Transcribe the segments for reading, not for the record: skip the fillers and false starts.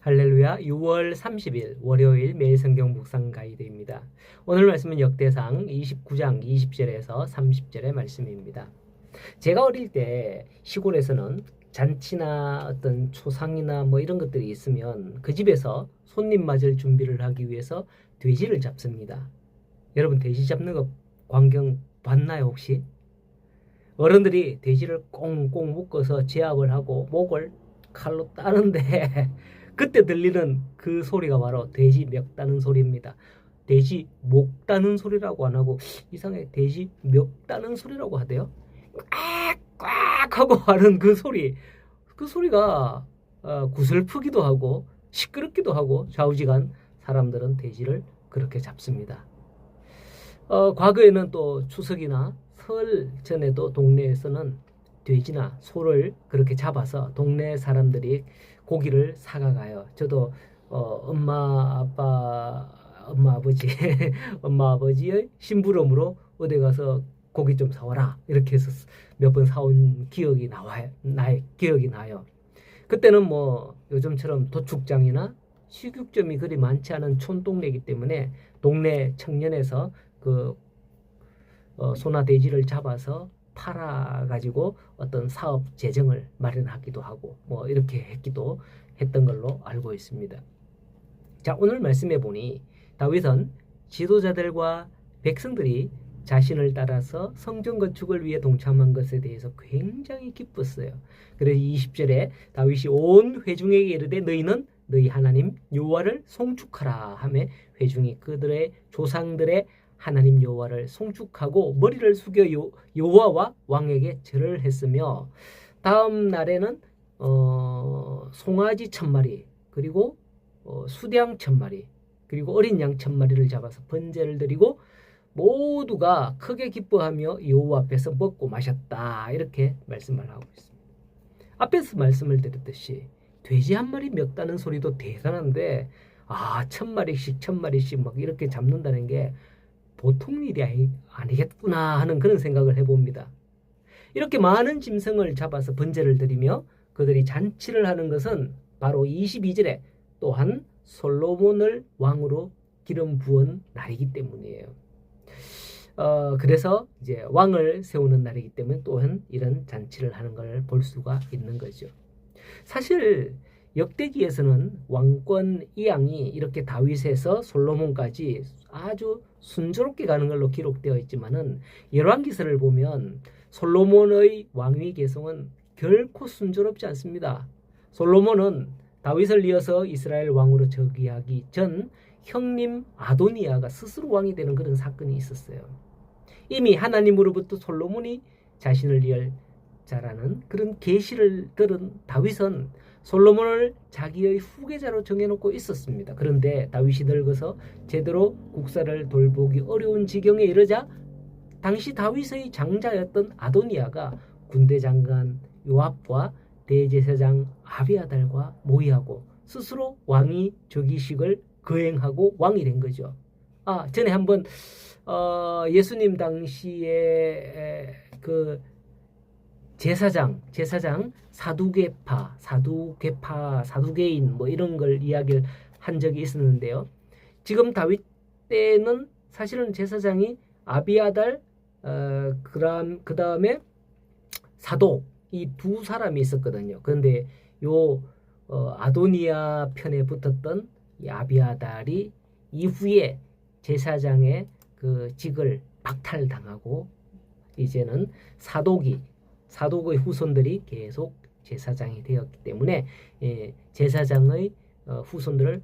할렐루야. 6월 30일 월요일 매일 성경 묵상 가이드입니다. 오늘 말씀은 역대상 29장 20절에서 30절의 말씀입니다. 제가 어릴 때 시골에서는 잔치나 어떤 초상이나 뭐 이런 것들이 있으면 그 집에서 손님 맞을 준비를 하기 위해서 돼지를 잡습니다. 여러분 돼지 잡는 거 광경 봤나요 혹시? 어른들이 돼지를 꽁꽁 묶어서 제압을 하고 목을 칼로 따는데 그때 들리는 그 소리가 바로 돼지 멱 따는 소리입니다. 돼지 목 따는 소리라고 안 하고 이상하게 돼지 멱 따는 소리라고 하대요. 꽉꽉 하고 하는 그 소리가 구슬프기도 하고 시끄럽기도 하고 좌우지간 사람들은 돼지를 그렇게 잡습니다. 과거에는 또 추석이나 설 전에도 동네에서는 돼지나 소를 그렇게 잡아서 동네 사람들이 고기를 사가가요. 저도 엄마 아버지 엄마 아버지의 심부름으로 어디 가서 고기 좀 사와라 이렇게 해서 몇 번 사온 기억이 나요. 그때는 뭐 요즘처럼 도축장이나 식육점이 그리 많지 않은 촌동네이기 때문에 동네 청년에서 소나 돼지를 잡아서 팔아가지고 어떤 사업 재정을 마련하기도 하고 뭐 이렇게 했던 걸로 알고 있습니다. 자, 오늘 말씀해 보니 다윗은 지도자들과 백성들이 자신을 따라서 성전 건축을 위해 동참한 것에 대해서 굉장히 기뻤어요. 그래서 20절에 다윗이 온 회중에게 이르되 너희는 너희 하나님 여호와를 송축하라 하며 회중이 그들의 조상들의 하나님 여호와를 송축하고 머리를 숙여 여호와와 왕에게 절을 했으며 다음 날에는 송아지 1000마리 그리고 수양 1000마리 그리고 어린 양 1000마리를 잡아서 번제를 드리고 모두가 크게 기뻐하며 여호와 앞에서 먹고 마셨다 이렇게 말씀을 하고 있습니다. 앞에서 말씀을 드렸듯이 돼지 한 마리 멱다는 소리도 대단한데 1000마리씩 막 이렇게 잡는다는 게 보통 일이 아니겠구나 하는 그런 생각을 해봅니다. 이렇게 많은 짐승을 잡아서 번제를 드리며 그들이 잔치를 하는 것은 바로 22절에 또한 솔로몬을 왕으로 기름 부은 날이기 때문이에요. 그래서 이제 왕을 세우는 날이기 때문에 또한 이런 잔치를 하는 걸 볼 수가 있는 거죠. 사실 역대기에서는 왕권 이양이 이렇게 다윗에서 솔로몬까지 아주 순조롭게 가는 걸로 기록되어 있지만은 열왕기서를 보면 솔로몬의 왕위 계승은 결코 순조롭지 않습니다. 솔로몬은 다윗을 이어서 이스라엘 왕으로 즉위하기 전 형님 아도니아가 스스로 왕이 되는 그런 사건이 있었어요. 이미 하나님으로부터 솔로몬이 자신을 이을 자라는 그런 계시를 들은 다윗은 솔로몬을 자기의 후계자로 정해놓고 있었습니다. 그런데 다윗이 늙어서 제대로 국사를 돌보기 어려운 지경에 이르자 당시 다윗의 장자였던 아도니아가 군대 장관 요압과 대제사장 아비아달과 모의하고 스스로 왕위 즉위식을 거행하고 왕이 된 거죠. 전에 한번 예수님 당시에 그 제사장 사두개인 뭐 이런 걸 이야기를 한 적이 있었는데요. 지금 다윗 때는 사실은 제사장이 아비아달 그 다음에 사독 이 두 사람이 있었거든요. 그런데 요 아도니아 편에 붙었던 이 아비아달이 이후에 제사장의 그 직을 박탈당하고 이제는 사독의 후손들이 계속 제사장이 되었기 때문에 제사장의 후손들을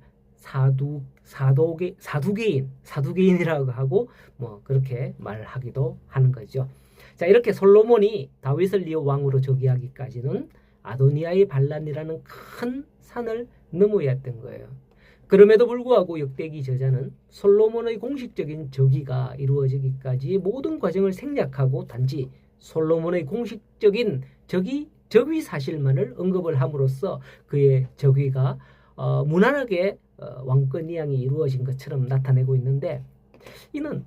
사두개인이라고 하고 뭐 그렇게 말하기도 하는 거죠. 자, 이렇게 솔로몬이 다윗을 이어 왕으로 즉위하기까지는 아도니아의 반란이라는 큰 산을 넘어야 했던 거예요. 그럼에도 불구하고 역대기 저자는 솔로몬의 공식적인 즉위가 이루어지기까지의 모든 과정을 생략하고 단지 솔로몬의 공식적인 즉위 사실만을 언급을 함으로써 그의 즉위가 무난하게 왕권 이양이 이루어진 것처럼 나타내고 있는데 이는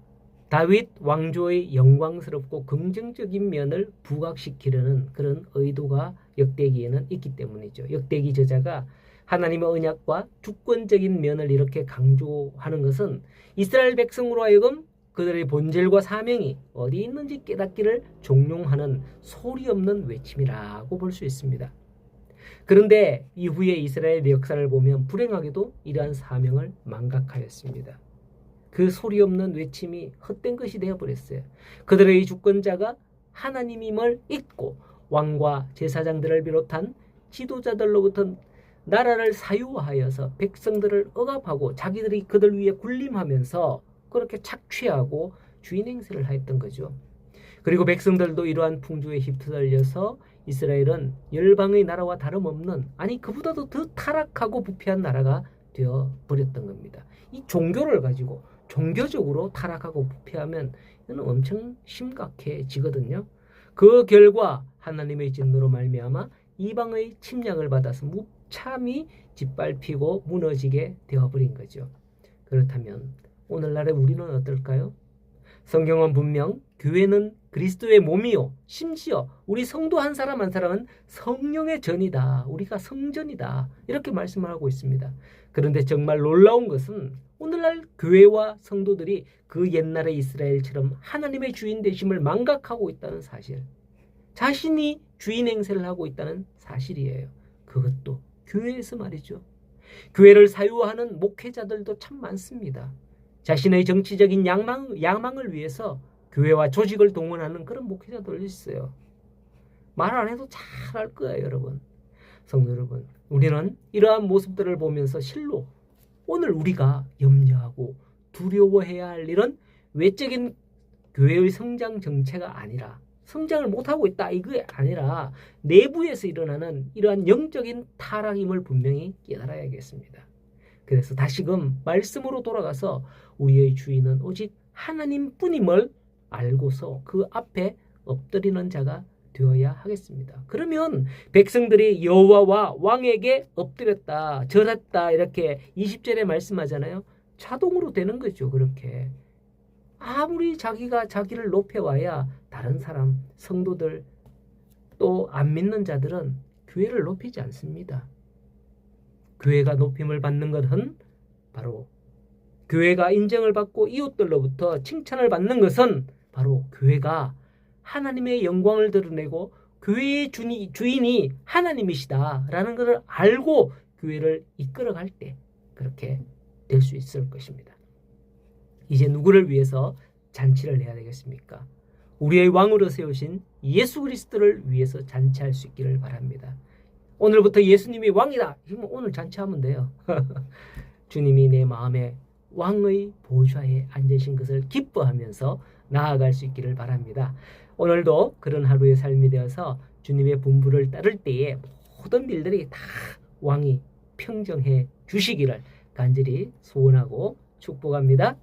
다윗 왕조의 영광스럽고 긍정적인 면을 부각시키려는 그런 의도가 역대기에는 있기 때문이죠. 역대기 저자가 하나님의 언약과 주권적인 면을 이렇게 강조하는 것은 이스라엘 백성으로 하여금 그들의 본질과 사명이 어디 있는지 깨닫기를 종용하는 소리 없는 외침이라고 볼 수 있습니다. 그런데 이후에 이스라엘의 역사를 보면 불행하게도 이러한 사명을 망각하였습니다. 그 소리 없는 외침이 헛된 것이 되어버렸어요. 그들의 주권자가 하나님임을 잊고 왕과 제사장들을 비롯한 지도자들로부터 나라를 사유하여서 백성들을 억압하고 자기들이 그들 위에 군림하면서 그렇게 착취하고 주인 행세를 하였던 거죠. 그리고 백성들도 이러한 풍조에 휩쓸려서 이스라엘은 열방의 나라와 다름없는, 아니 그보다도 더 타락하고 부패한 나라가 되어버렸던 겁니다. 이 종교를 가지고 종교적으로 타락하고 부패하면 이는 엄청 심각해지거든요. 그 결과 하나님의 진노로 말미암아 이방의 침략을 받아서 무참히 짓밟히고 무너지게 되어버린 거죠. 그렇다면 오늘날의 우리는 어떨까요? 성경은 분명 교회는 그리스도의 몸이요, 심지어 우리 성도 한 사람 한 사람은 성령의 전이다, 우리가 성전이다, 이렇게 말씀을 하고 있습니다. 그런데 정말 놀라운 것은 오늘날 교회와 성도들이 그 옛날의 이스라엘처럼 하나님의 주인 되심을 망각하고 있다는 사실, 자신이 주인 행세를 하고 있다는 사실이에요. 그것도 교회에서 말이죠. 교회를 사유하는 목회자들도 참 많습니다. 자신의 정치적인 야망을 위해서 교회와 조직을 동원하는 그런 목회자들이 있어요. 말 안 해도 잘 알 거예요, 여러분. 성도 여러분, 우리는 이러한 모습들을 보면서 실로 오늘 우리가 염려하고 두려워해야 할 일은 외적인 교회의 성장 정체가 아니라, 성장을 못하고 있다 이게 아니라 내부에서 일어나는 이러한 영적인 타락임을 분명히 깨달아야겠습니다. 그래서 다시금 말씀으로 돌아가서 우리의 주인은 오직 하나님뿐임을 알고서 그 앞에 엎드리는 자가 되어야 하겠습니다. 그러면 백성들이 여호와와 왕에게 엎드렸다, 절했다 이렇게 20절에 말씀하잖아요. 자동으로 되는 거죠. 그렇게 아무리 자기가 자기를 높여와야 다른 사람, 성도들, 또 안 믿는 자들은 교회를 높이지 않습니다. 교회가 높임을 받는 것은 바로, 교회가 인정을 받고 이웃들로부터 칭찬을 받는 것은 바로 교회가 하나님의 영광을 드러내고 교회의 주인이 하나님이시다라는 것을 알고 교회를 이끌어갈 때 그렇게 될 수 있을 것입니다. 이제 누구를 위해서 잔치를 해야 되겠습니까? 우리의 왕으로 세우신 예수 그리스도를 위해서 잔치할 수 있기를 바랍니다. 오늘부터 예수님이 왕이다. 오늘 잔치하면 돼요. 주님이 내 마음에 왕의 보좌에 앉으신 것을 기뻐하면서 나아갈 수 있기를 바랍니다. 오늘도 그런 하루의 삶이 되어서 주님의 분부를 따를 때에 모든 일들이 다 왕이 평정해 주시기를 간절히 소원하고 축복합니다.